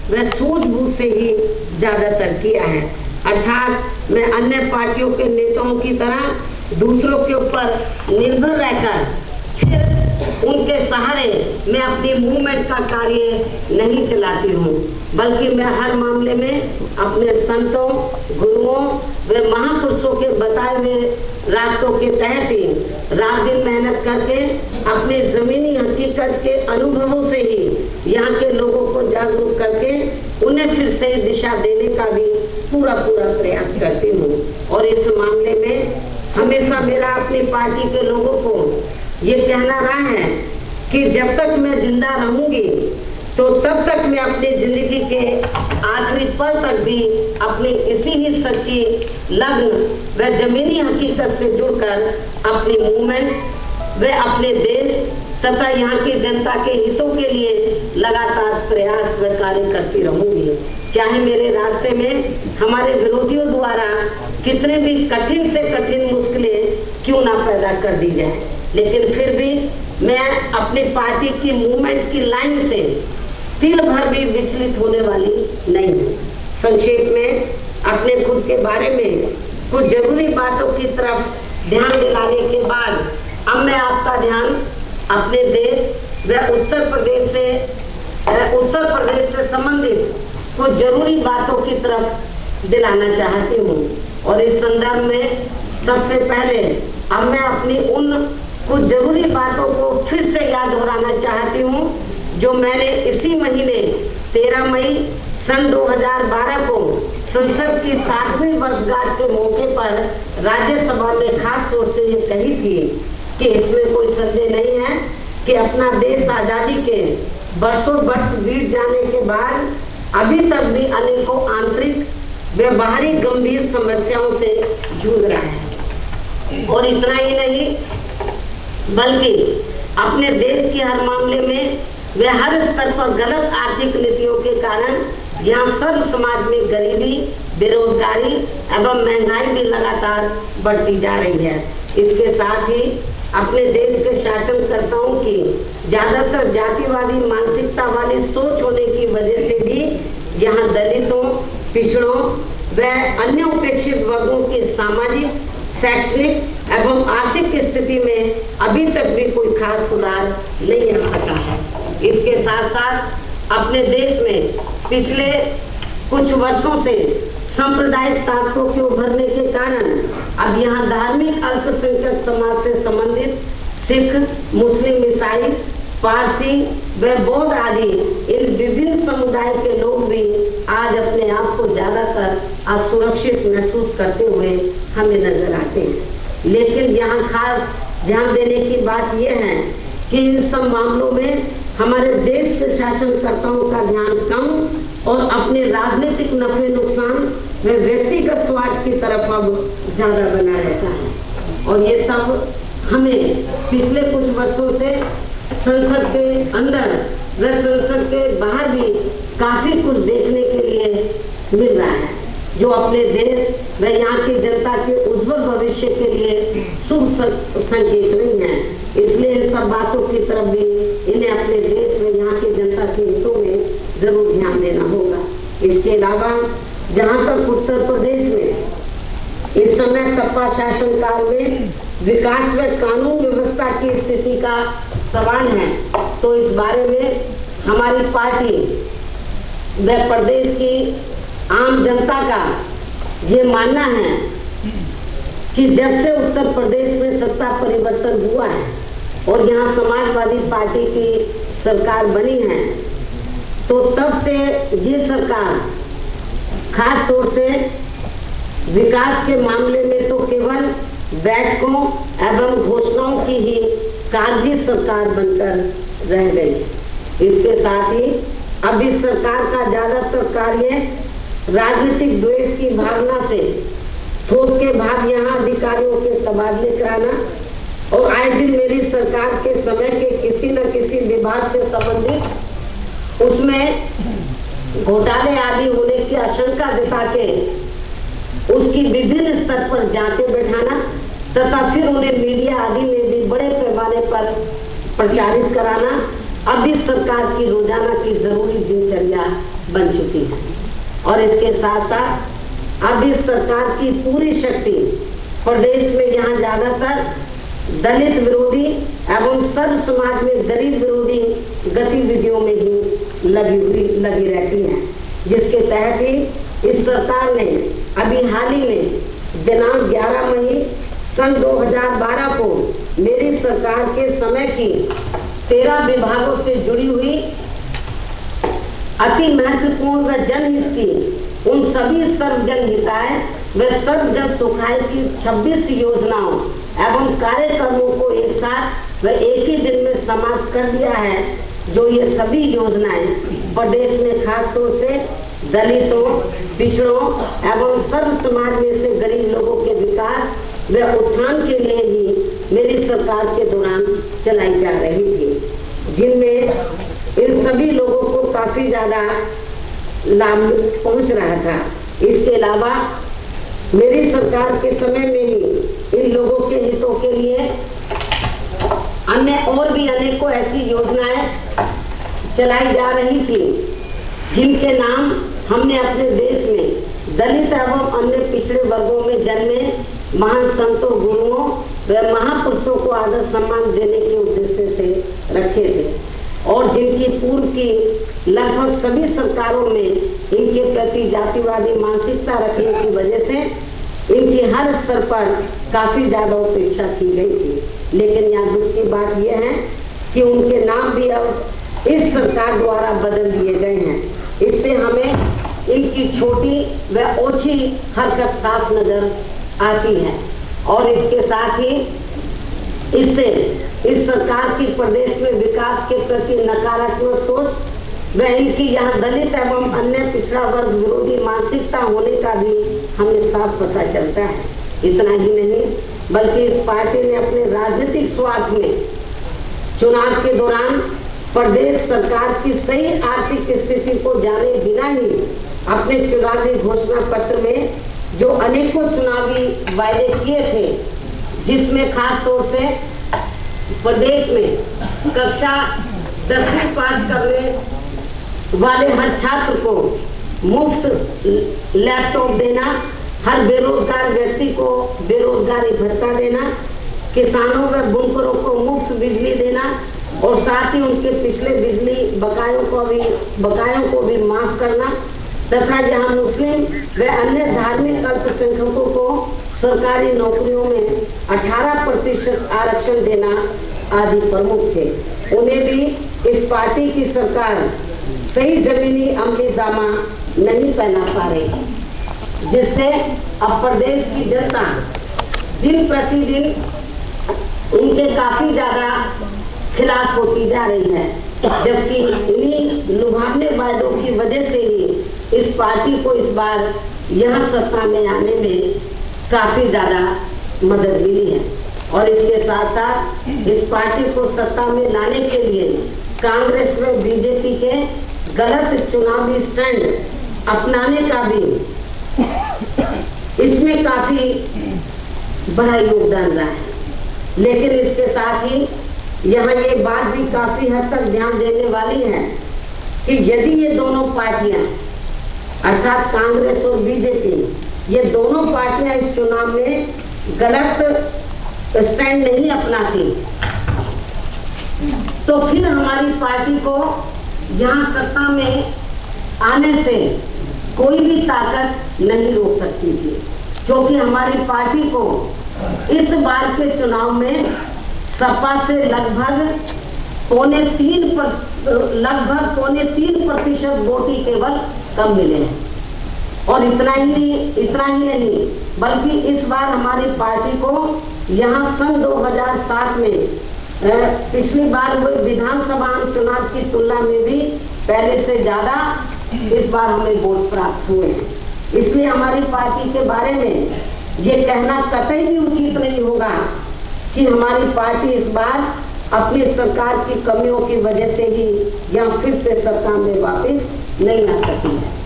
वह सूझबूझ से ही ज्यादातर किया है। अर्थात मैं अन्य पार्टियों के नेताओं की तरह दूसरों के ऊपर निर्भर रहकर फिर उनके सहारे मैं अपनी मूवमेंट का कार्य नहीं चलाती हूँ, बल्कि मैं हर मामले में अपने संतों, गुरुओं व महापुरुषों के बताए हुए रास्तों के तहत ही रात दिन मेहनत करके अपने जमीनी हकीकत के अनुभवों से ही यहाँ के लोगों को जागरूक करके उन्हें फिर सही दिशा देने का भी पूरा प्रयास करती हूँ। और इस मामले में हमेशा मेरा अपनी पार्टी के लोगों को ये कहना रहा है कि जब तक मैं जिंदा रहूंगी तो तब तक मैं अपनी जिंदगी के आखिरी पल तक भी अपनी इसी ही सच्ची लगन व जमीनी हकीकत से जुड़कर अपनी मूवमेंट व अपने देश तथा यहाँ की जनता के हितों के लिए लगातार प्रयास व कार्य करती रहूंगी। चाहे मेरे रास्ते में हमारे विरोधियों द्वारा कितने भी कठिन से कठिन मुश्किलें क्यों ना पैदा कर दी जाए, लेकिन फिर भी मैं अपनी पार्टी की मूवमेंट की लाइन से तिल भर भी विचलित होने वाली नहीं हूँ। संक्षेप में अपने खुद के बारे में कुछ जरूरी बातों की तरफ ध्यान दिलाने के बाद अब मैं आपका ध्यान अपने देश व उत्तर प्रदेश से संबंधित कुछ जरूरी बातों की तरफ दिलाना चाहती हूँ। और इस संदर्भ में सबसे पहले अब मैं अपनी उन कुछ जरूरी बातों को फिर से याद दोहराना चाहती हूँ जो मैंने इसी महीने 13 मई सन 2012 को संसद की 60वीं वर्षगांठ के मौके पर राज्यसभा में खास तौर से ये कही थी कि इसमें कोई संदेह नहीं है कि अपना देश आजादी के वर्षों वर्ष बीत जाने के बाद अभी तक भी अनेकों आंतरिक व बाहरी गंभीर समस्याओं से जूझ रहा है। और इतना ही नहीं बल्कि अपने देश के हर मामले में वे हर स्तर पर गलत आर्थिक नीतियों के कारण यहाँ सर्व समाज में गरीबी, बेरोजगारी एवं महंगाई भी लगातार बढ़ती जा रही है। इसके साथ ही अपने देश के शासनकर्ताओं की ज्यादातर जातिवादी मानसिकता वाली सोच होने की वजह से भी यहाँ दलितों, पिछड़ों व अन्य उपेक्षित वर्गों की सामाजिक, शैक्षणिक एवं आर्थिक स्थिति में अभी तक भी कोई खास सुधार नहीं आ सका है। इसके साथ साथ अपने देश में पिछले कुछ वर्षों से सांप्रदायिक ताकतों के उभरने के कारण अब यहाँ धार्मिक अल्पसंख्यक समाज से संबंधित सिख, मुस्लिम, ईसाई, पारसी व बौद्ध आदि इन विभिन्न समुदाय के लोग भी आज अपने आप को ज्यादातर असुरक्षित महसूस करते हुए हमें नजर आते हैं। लेकिन यहाँ खास ध्यान देने की बात यह है कि इन सब मामलों में हमारे देश के शासनकर्ताओं का ध्यान कम और अपने राजनीतिक नफे नुकसान व व्यक्तिगत स्वार्थ की तरफ अब ज्यादा बना रहता है। और ये सब हमें पिछले कुछ वर्षों से संसद के अंदर व संसद के बाहर भी काफी कुछ देखने के लिए मिल रहा है, जो अपने देश व यहाँ की जनता के उज्जवल भविष्य के लिए शुभ संकेत नहीं है। इसलिए इन सब बातों की तरफ भी इन्हें अपने देश व यहाँ की जनता के हितों में जरूर ध्यान देना होगा। इसके अलावा जहाँ तक उत्तर प्रदेश में इस समय सपा शासन काल में विकास व कानून व्यवस्था की स्थिति का सवाल है, तो इस बारे में हमारी पार्टी व प्रदेश की आम जनता का ये मानना है कि जब से उत्तर प्रदेश में सत्ता परिवर्तन हुआ है और यहाँ समाजवादी पार्टी की सरकार बनी है, तो तब से ये सरकार खास तौर से विकास के मामले में तो केवल बैठकों एवं घोषणाओं की ही कागजी सरकार बनकर रह गई। इसके साथ ही अब इस सरकार का ज्यादातर कार्य राजनीतिक द्वेष की भावना से थोक के भाग यहाँ अधिकारियों के तबादले कराना और आए दिन मेरी सरकार के समय के किसी न किसी विभाग से संबंधित उसमें घोटाले आदि होने की आशंका जता के उसकी विभिन्न स्तर पर जांचें बैठाना तथा फिर उन्हें मीडिया आदि में भी बड़े पैमाने पर प्रचारित कराना अब इस सरकार की रोजाना की जरूरी दिनचर्या बन चुकी है। और इसके साथ साथ अब इस सरकार की पूरी शक्ति प्रदेश में यहाँ ज्यादातर दलित विरोधी एवं सर्व समाज में गरीब विरोधी गतिविधियों में ही लगी रहती है, जिसके तहत ही इस सरकार ने अभी हाल ही में दिनांक 11 मई सन 2012 को मेरी सरकार के समय की 13 विभागों से जुड़ी हुई अति महत्वपूर्ण व जनहित की उन सभी सर्वजन हिताय व सर्वजन सुखाय की 26 योजनाओं एवं कार्यक्रमों को एक साथ व एक ही दिन में समाप्त कर दिया है, जो ये सभी योजनाएं प्रदेश में खासतौर से दलितों, पिछड़ों एवं सर्व समाज में से गरीब लोगों के विकास व उत्थान के लिए ही मेरी सरकार के दौरान चलाई जा रही थी, जिनमें इन सभी लोगों को काफी ज्यादा लाभ पहुंच रहा था। इसके अलावा मेरी सरकार के समय में ही इन लोगों के हितों के लिए अन्य और भी अनेकों ऐसी योजनाएं चलाई जा रही थी, जिनके नाम हमने अपने देश में दलित एवं अन्य पिछड़े वर्गों में जन्मे महान संतों, गुरुओं व महापुरुषों को आदर सम्मान देने के उद्देश्य से रखे थे, और जिनकी पूर्व की लगभग सभी सरकारों में इनके प्रति जातिवादी मानसिकता रखने की वजह से इनकी हर स्तर पर काफी ज्यादा उपेक्षा की गई थी। लेकिन यहाँ दुख की बात यह है कि उनके नाम भी अब इस सरकार द्वारा बदल दिए गए हैं। इससे हमें इनकी छोटी व ओछी हरकत साफ नजर आती है, और इसके साथ ही इससे इस सरकार की प्रदेश में विकास के प्रति नकारात्मक सोच व इनकी यहाँ दलित एवं अन्य पिछड़ा वर्ग विरोधी मानसिकता होने का भी हमें साफ पता चलता है। इतना ही नहीं, बल्कि इस पार्टी ने अपने राजनीतिक स्वार्थ में चुनाव के दौरान प्रदेश सरकार की सही आर्थिक स्थिति को जाने बिना ही अपने चुनावी घोषणा पत्र में जो अनेकों चुनावी वायदे किए थे, जिसमें खास तौर से प्रदेश में कक्षा 10वीं पास करने वाले हर छात्र को मुफ्त लैपटॉप देना, हर बेरोजगार व्यक्ति को बेरोजगारी भत्ता देना, किसानों व बुनकरों को मुफ्त बिजली देना, और साथ ही उनके पिछले बिजली बकायों को भी माफ करना, तथा जहां मुस्लिम व अन्य धार्मिक अल्पसंख्यकों को सरकारी नौकरियों में 18% आरक्षण देना आदि प्रमुख थे। उन्हें भी इस पार्टी की सरकार सही जमीनी अमली जामा नहीं पहना पा रही, जिससे अब प्रदेश की जनता दिन प्रतिदिन उनके काफी ज्यादा खिलाफ होती जा रही है, जबकि इन्हीं लुभावने वायदों की वजह से ही इस पार्टी को इस बार यह सत्ता में आने में काफी ज्यादा मदद मिली है। और इसके साथ साथ इस पार्टी को सत्ता में लाने के लिए कांग्रेस व बीजेपी के गलत चुनावी स्टैंड अपनाने का भी इसमें काफी बड़ा योगदान रहा है। लेकिन इसके साथ ही यहाँ ये बात भी काफी हद तक ध्यान देने वाली है कि यदि ये दोनों पार्टियां अर्थात कांग्रेस और बीजेपी, ये दोनों पार्टियां इस चुनाव में गलत स्टैंड नहीं अपनाती, तो फिर हमारी पार्टी को यहाँ सत्ता में आने से कोई भी ताकत नहीं रोक सकती थी, क्योंकि हमारी पार्टी को इस बार के चुनाव में सपा से लगभग पौने 3% वोट ही केवल कम मिले हैं। और इतना ही नहीं, बल्कि इस बार हमारी पार्टी को यहाँ सन 2007 में पिछली बार हुए विधानसभा चुनाव की तुलना में भी पहले से ज्यादा इस बार हमें वोट प्राप्त हुए हैं। इसलिए हमारी पार्टी के बारे में ये कहना कतई भी उचित नहीं होगा कि हमारी पार्टी इस बार अपनी सरकार की कमियों की वजह से ही यहाँ फिर से सत्ता में वापस नहीं आ सकी है।